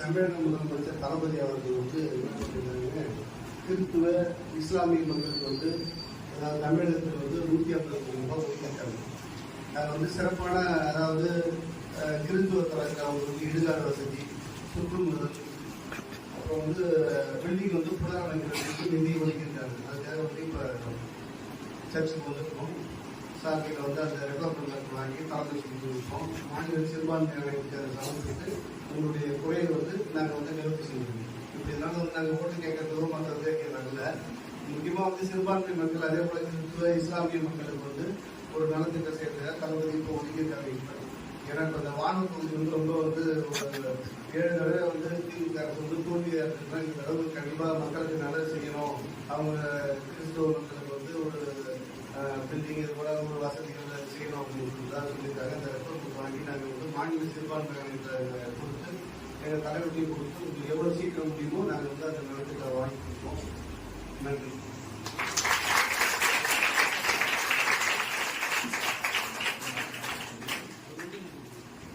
தமிழக முதலமைச்சர் தளபதி அவர்கள் வந்து என்ன சொல்லியிருந்தாங்க, கிறிஸ்துவ இஸ்லாமிய மக்களுக்கு வந்து அதாவது தமிழகத்தில் வந்து 150 கோடி ரூபாய் ஒதுக்கியிருக்காங்க. அது வந்து சிறப்பான அதாவது கிறிஸ்துவ தலத்தில் அவங்களுக்கு இடுகாடு வசதி, சுற்றுமுதல், அப்புறம் வந்து பில்டிங் வந்து புனரமைக்கிறதுக்கு நிதி ஒதுக்கியிருக்காங்க. அதுக்காக வந்து இப்போ சர்ச்சுக்கு வந்துருக்கோம். சார்பில் வந்து அந்த ரெகுலர் வாங்கி தலைமை செஞ்சுருக்கோம். மாநில சிறுபான்மையினருக்கு அதை சமர்ப்பித்து உங்களுடைய குறையை வந்து நாங்கள் வந்து நிவர்த்தி செஞ்சுருக்கோம். இப்படி இருந்தாலும் வந்து நாங்கள் ஓட்டு கேட்கறதோ மற்றது கேட்கறதில்ல. முக்கியமாக வந்து சிறுபான்மை மக்கள் அதே போல கிறிஸ்துவ இஸ்லாமிய மக்களுக்கு வந்து ஒரு நலத்திட்டம் சேர்ந்த தளபதி இப்போ ஒதுக்கியிருக்காங்க. ஏன்னா இப்போ இந்த வானூர் தொகுதி வந்து ரொம்ப வந்து 7 தடவை வந்து திமுக அரசு வந்து தோல்வியாக இருக்குன்னா இந்த தடவை கண்டிப்பாக மக்களுக்கு நல்லது செய்யணும். அவங்க கிறிஸ்துவ மக்களுக்கு வந்து ஒரு பில்டிங் இது போல ஒரு வசதிகள் செய்யணும் அப்படின்னு தான் சொல்லியிருக்காங்க. அந்த ரெஃபரன்ஸ் வாங்கி நாங்கள் வந்து மாநில சிறுபான்மையினர்கிட்ட கொடுத்து எங்கள் தலைவர்களையும் கொடுத்து உங்களுக்கு எவ்வளோ சீக்கிரம் முடியுமோ நாங்கள் வந்து அந்த நலத்திட்ட வாங்கி கொடுப்போம். நன்றி.